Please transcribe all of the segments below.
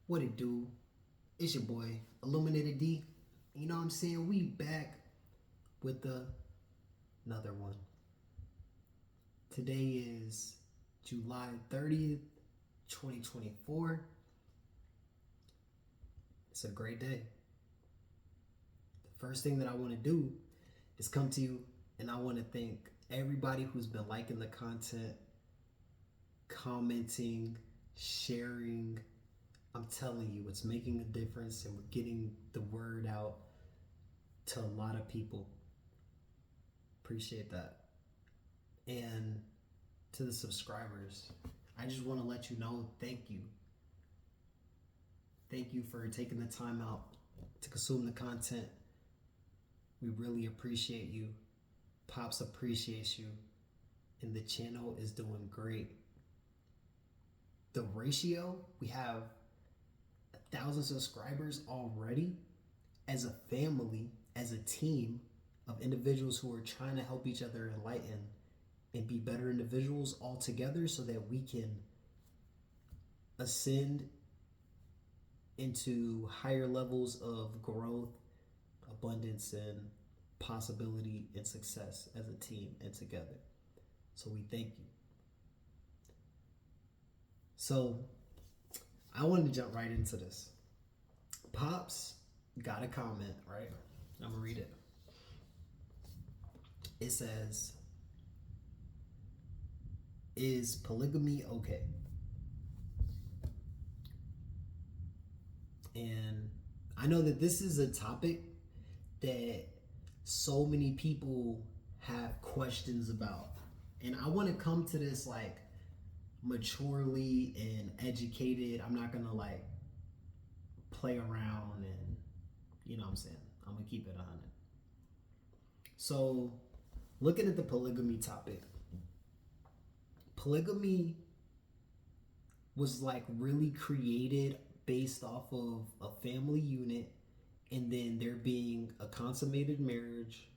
What it do? It's your boy, Illuminated D. You know what I'm saying? We back with another one. Today is July 30th, 2024. It's a great day. The first thing that I want to do is come to you and I want to thank everybody who's been liking the content, commenting, sharing. I'm telling you, it's making a difference and we're getting the word out to a lot of people. Appreciate that. And to the subscribers, I just want to let you know, thank you. Thank you for taking the time out to consume the content. We really appreciate you. Pops appreciates you. And the channel is doing great. The ratio, we have 1,000 subscribers already. As a family, as a team of individuals who are trying to help each other enlighten and be better individuals all together so that we can ascend into higher levels of growth, abundance, and possibility and success as a team and together. So we thank you. So I wanted to jump right into this. Pops got a comment, right? I'm gonna read it. It says, "Is polygamy okay?" And I know that this is a topic that so many people have questions about. And I want to come to this like maturely and educated. I'm not gonna like play around and you know what I'm saying. I'm gonna keep it 100. So looking at the polygamy topic, polygamy was like really created based off of a family unit and then there being a consummated marriage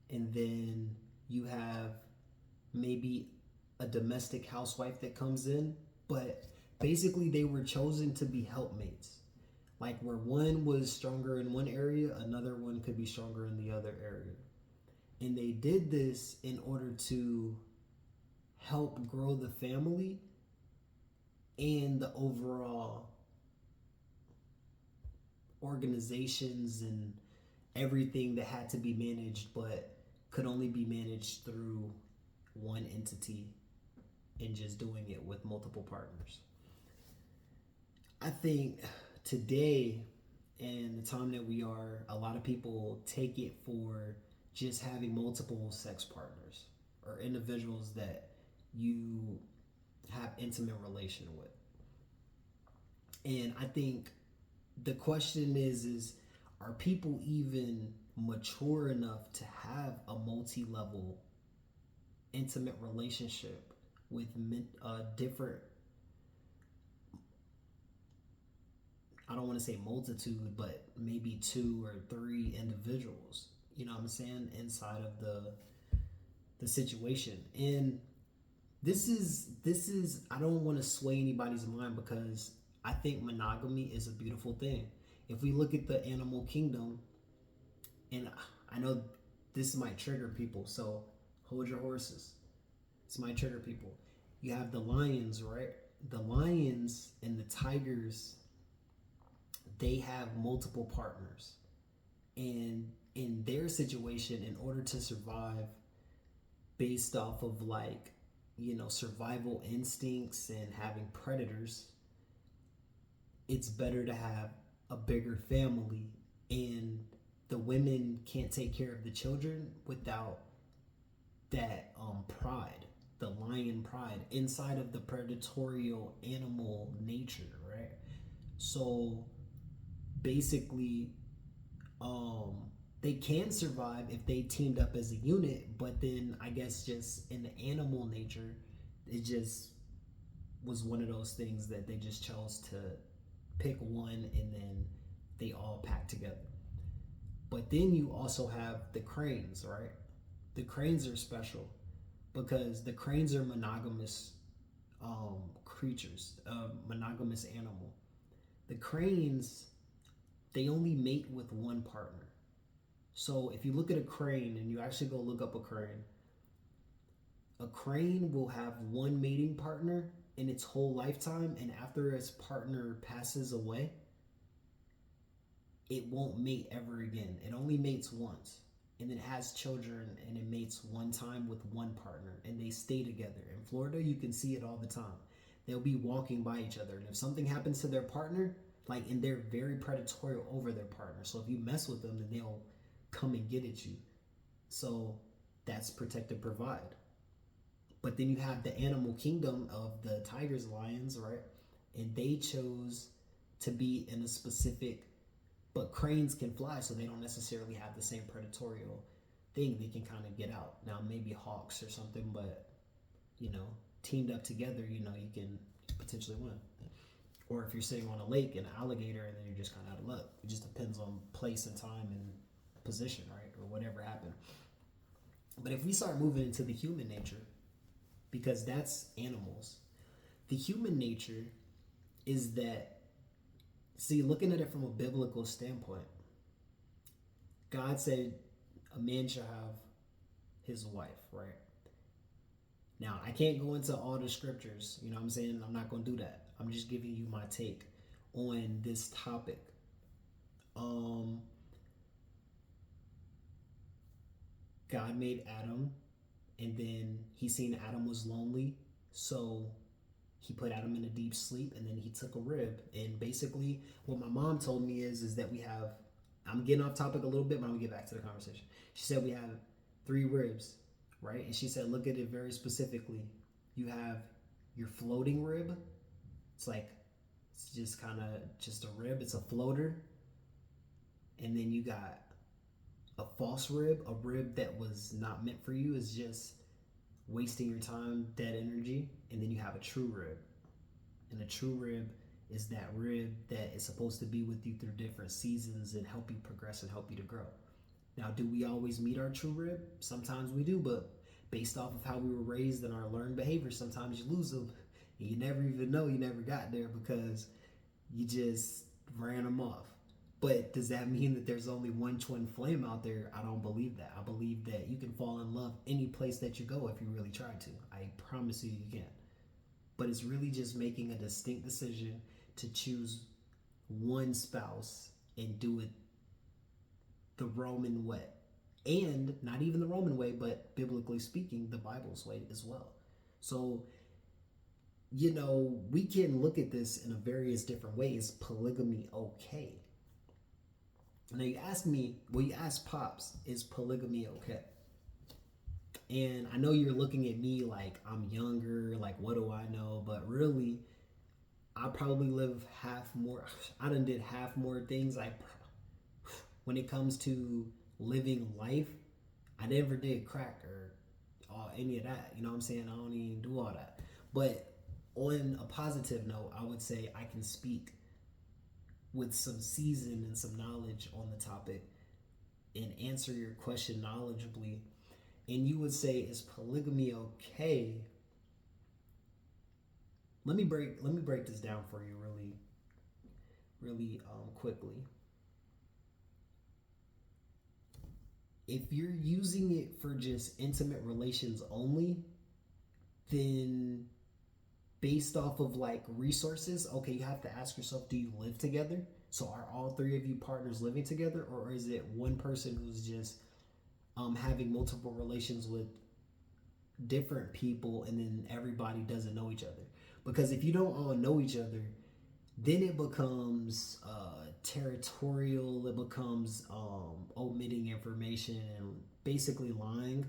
and then you have maybe a domestic housewife that comes in, but basically they were chosen to be helpmates. Like where one was stronger in one area, another one could be stronger in the other area. And they did this in order to help grow the family and the overall organizations and everything that had to be managed but could only be managed through one entity and just doing it with multiple partners. I think today and the time that we are, a lot of people take it for just having multiple sex partners or individuals that you have intimate relation with. And I think the question is are people even mature enough to have a multi-level intimate relationship with different, I don't want to say multitude, but maybe 2 or 3 individuals, you know what I'm saying, inside of the situation. And this is I don't want to sway anybody's mind because I think monogamy is a beautiful thing. If we look at the animal kingdom, and I know this might trigger people, so hold your horses. This might trigger people. You have the lions, right? The lions and the tigers, they have multiple partners. And in their situation, in order to survive based off of like, you know, survival instincts and having predators, it's better to have a bigger family. And the women can't take care of the children without that pride, the lion pride inside of the predatorial animal nature, right? So basically, they can survive if they teamed up as a unit, but then I guess just in the animal nature, it just was one of those things that they just chose to pick one and then they all pack together. But then you also have the cranes, right? The cranes are special because the cranes are monogamous creatures, monogamous animal. The cranes, they only mate with one partner. So if you look at a crane and you actually go look up a crane will have one mating partner in its whole lifetime, and after its partner passes away, it won't mate ever again. It only mates once. And then it has children and it mates one time with one partner and they stay together. In Florida, you can see it all the time. They'll be walking by each other, and if something happens to their partner, and they're very predatory over their partner. So if you mess with them, then they'll come and get at you. So that's protect and provide. But then you have the animal kingdom of the tigers, lions, right? And they chose to be in a specific, but cranes can fly, so they don't necessarily have the same predatory thing. They can kind of get out. Now, maybe hawks or something, but, teamed up together, you can potentially win. Or if you're sitting on a lake, an alligator, and then you're just kind of out of luck. It just depends on place and time and position, right? Or whatever happened. But if we start moving into the human nature, because that's animals, the human nature is that, see, looking at it from a biblical standpoint, God said a man shall have his wife, right? Now, I can't go into all the scriptures, you know what I'm saying? I'm not going to do that. I'm just giving you my take on this topic. God made Adam, and then he seen Adam was lonely, so he put Adam in a deep sleep, and then he took a rib. And basically, what my mom told me is that we have, I'm getting off topic a little bit, but I'm gonna get back to the conversation. She said we have 3 ribs, right? And she said, look at it very specifically. You have your floating rib. It's just kind of just a rib. It's a floater. And then you got a false rib, a rib that was not meant for you, is just wasting your time, dead energy. And then you have a true rib. And a true rib is that rib that is supposed to be with you through different seasons and help you progress and help you to grow. Now, do we always meet our true rib? Sometimes we do, but based off of how we were raised and our learned behavior, sometimes you lose them and you never even know you never got there because you just ran them off. But does that mean that there's only one twin flame out there? I don't believe that. I believe that you can fall in love any place that you go if you really try to. I promise you can. But it's really just making a distinct decision to choose one spouse and do it the Roman way. And not even the Roman way, but biblically speaking, the Bible's way as well. So, we can look at this in a various different ways. Polygamy okay? Now you ask Pops, is polygamy okay? And I know you're looking at me like I'm younger, like what do I know? But really, I probably live I done did half more things. When it comes to living life, I never did crack or any of that. You know what I'm saying? I don't even do all that. But on a positive note, I would say I can speak with some season and some knowledge on the topic and answer your question knowledgeably. And you would say, is polygamy okay? Let me break this down for you really quickly. If you're using it for just intimate relations only, then based off of resources, okay, you have to ask yourself, do you live together? So are all 3 of you partners living together, or is it one person who's just having multiple relations with different people and then everybody doesn't know each other? Because if you don't all know each other, then it becomes territorial, it becomes omitting information and basically lying.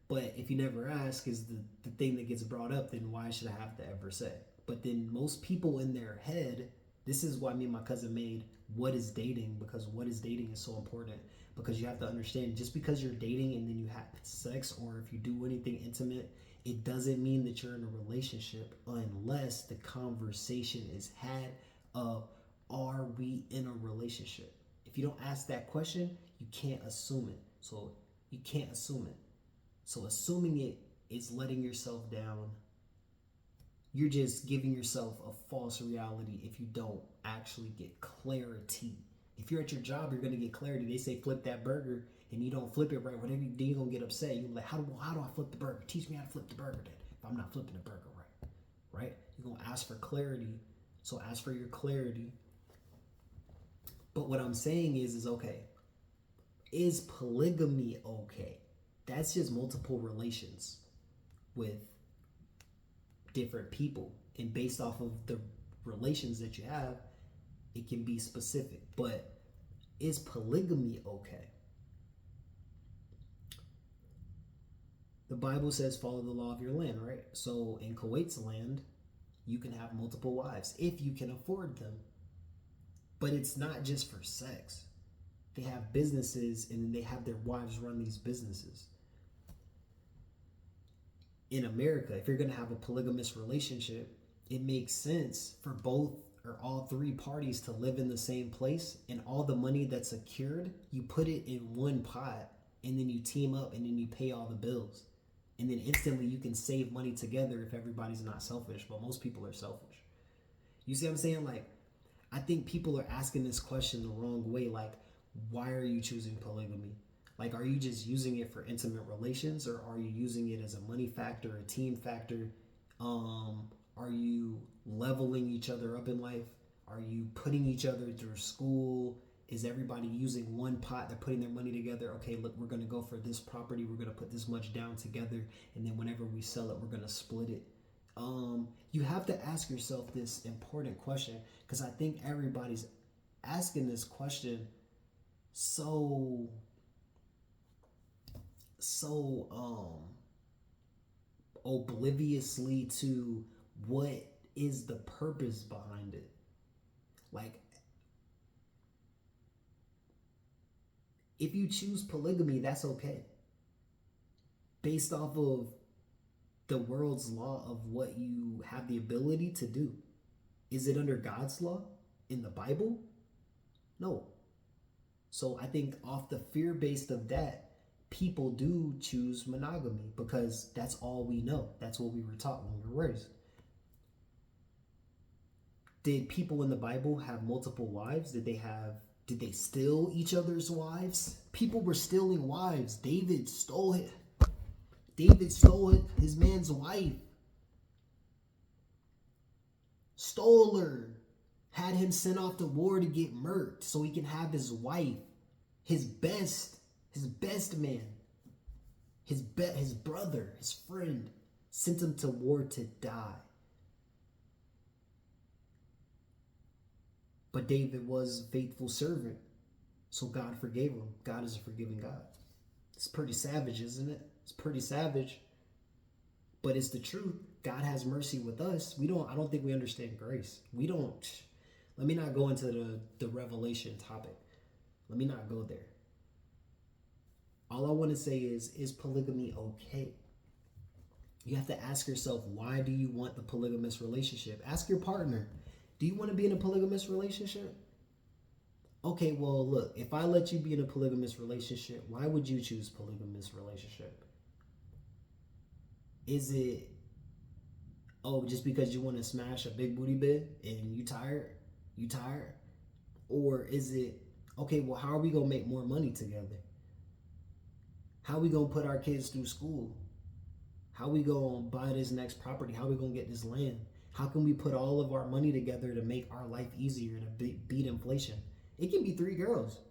But if you never ask is the thing that gets brought up, then why should I have to ever say? But then most people in their head, this is why me and my cousin made What is Dating, because what is dating is so important. Because you have to understand, just because you're dating and then you have sex, or if you do anything intimate, it doesn't mean that you're in a relationship unless the conversation is had of, are we in a relationship? If you don't ask that question, you can't assume it. So you can't assume it. So assuming it is letting yourself down You're just giving yourself a false reality if you don't actually get clarity. If you're at your job, you're gonna get clarity. They say flip that burger, and you don't flip it right. Whatever you do, you're gonna get upset. You're like, how do I flip the burger? Teach me how to flip the burger then. If I'm not flipping the burger right? You're gonna ask for clarity. So ask for your clarity. But what I'm saying is okay. Is polygamy okay? That's just multiple relations with different people, and based off of the relations that you have, it can be specific. But is polygamy okay? The Bible says follow the law of your land, right? So in Kuwait's land, you can have multiple wives if you can afford them. But it's not just for sex. They have businesses, and then they have their wives run these businesses. In America, if you're going to have a polygamous relationship, it makes sense for both or all three parties to live in the same place, and all the money that's secured, you put it in one pot, and then you team up, and then you pay all the bills. And then instantly you can save money together if everybody's not selfish, but most people are selfish. You see what I'm saying? Like, I think people are asking this question the wrong way. Like, why are you choosing polygamy? Like, are you just using it for intimate relations, or are you using it as a money factor, a team factor? Are you leveling each other up in life? Are you putting each other through school? Is everybody using one pot? They're putting their money together. Okay, look, we're going to go for this property. We're going to put this much down together. And then whenever we sell it, we're going to split it. You have to ask yourself this important question, because I think everybody's asking this question so obliviously to what is the purpose behind it. Like, if you choose polygamy, that's okay, based off of the world's law of what you have the ability to do. Is it under God's law in the Bible? No. So I think off the fear based of that, people do choose monogamy because that's all we know. That's what we were taught when we were raised. Did people in the Bible have multiple wives? Did they steal each other's wives? People were stealing wives. David stole his man's wife. Stole her. Had him sent off to war to get murked so he can have his wife, his best man, his brother, his friend, sent him to war to die. But David was a faithful servant, so God forgave him. God is a forgiving God. It's pretty savage, isn't it? It's pretty savage, but it's the truth. God has mercy with us. I don't think we understand grace. Let me not go into the revelation topic. Let me not go there. All I want to say is polygamy okay? You have to ask yourself, why do you want the polygamous relationship? Ask your partner, do you want to be in a polygamous relationship? Okay, well, look, if I let you be in a polygamous relationship, why would you choose polygamous relationship? Is it, just because you want to smash a big booty bed and you tired? Or is it, okay, well, how are we going to make more money together? How are we going to put our kids through school? How are we going to buy this next property? How are we going to get this land? How can we put all of our money together to make our life easier and to beat inflation? It can be 3 girls.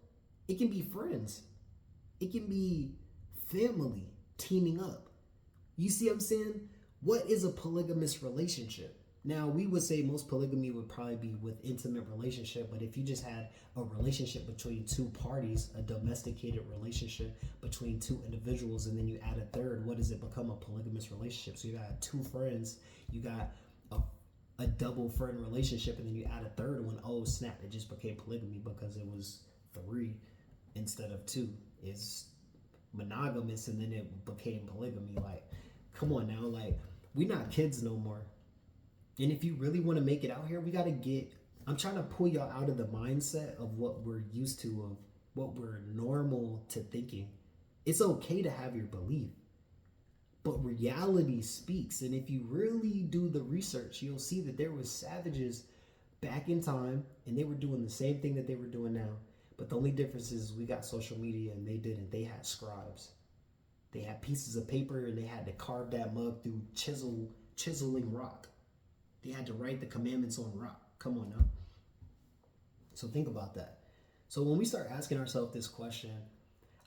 It can be friends. It can be family teaming up. You see what I'm saying? What is a polygamous relationship? Now, we would say most polygamy would probably be with intimate relationship, but if you just had a relationship between 2 parties, a domesticated relationship between 2 individuals, and then you add a third, what does it become? A polygamous relationship. So you got 2 friends, you got a double friend relationship, and then you add a third one. Oh snap, it just became polygamy because it was 3 instead of 2. It's monogamous, and then it became polygamy. Like, come on now, like, we're not kids no more. And if you really want to make it out here, I'm trying to pull y'all out of the mindset of what we're used to, of what we're normal to thinking. It's okay to have your belief, But reality speaks. And if you really do the research, you'll see that there was savages back in time and they were doing the same thing that they were doing now. But the only difference is we got social media and they didn't. They had scribes. They had pieces of paper and they had to carve that mug through chiseling rock. They had to write the commandments on rock. Come on now. So think about that. So when we start asking ourselves this question,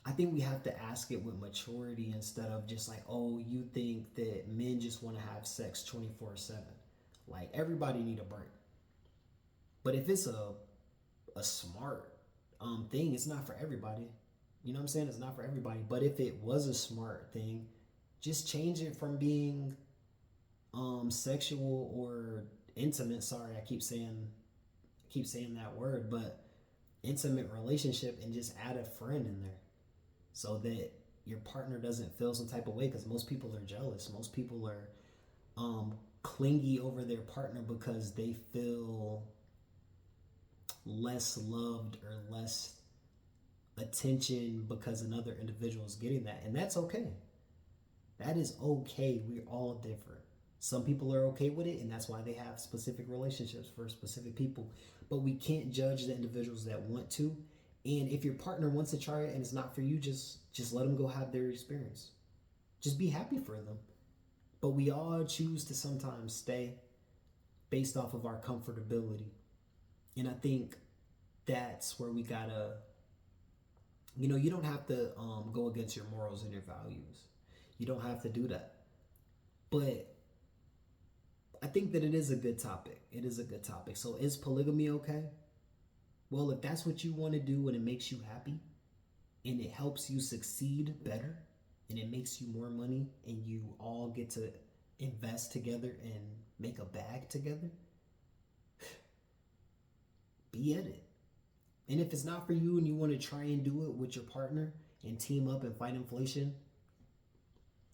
I think we have to ask it with maturity instead of just like, oh, you think that men just want to have sex 24/7. Like everybody need a break. But if it's a smart thing, it's not for everybody. You know what I'm saying? It's not for everybody. But if it was a smart thing, just change it from being sexual or intimate. Sorry, I keep saying that word, but intimate relationship, and just add a friend in there so that your partner doesn't feel some type of way, because most people are jealous. Most people are clingy over their partner because they feel less loved or less attention because another individual is getting that. And that's okay. That is okay. We're all different. Some people are okay with it, and that's why they have specific relationships for specific people. But we can't judge the individuals that want to. And if your partner wants to try it and it's not for you, just let them go have their experience. Just be happy for them. But we all choose to sometimes stay based off of our comfortability. And I think that's where we gotta, you don't have to go against your morals and your values. You don't have to do that. But I think that it is a good topic. It is a good topic. So is polygamy okay? Well, if that's what you want to do and it makes you happy and it helps you succeed better and it makes you more money and you all get to invest together and make a bag together, be at it. And if it's not for you and you want to try and do it with your partner and team up and fight inflation,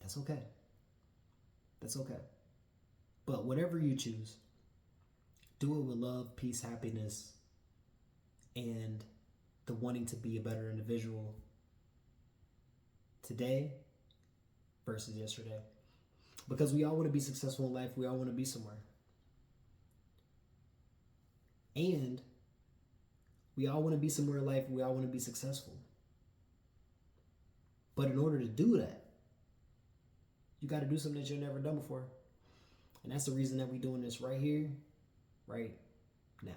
that's okay. That's okay. But whatever you choose, do it with love, peace, happiness, and the wanting to be a better individual today versus yesterday. Because we all want to be successful in life. We all want to be somewhere. And we all want to be somewhere in life. We all want to be successful. But in order to do that, you got to do something that you've never done before. And that's the reason that we're doing this right here, right now.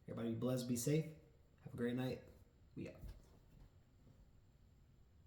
Everybody be blessed, be safe. Have a great night. We out.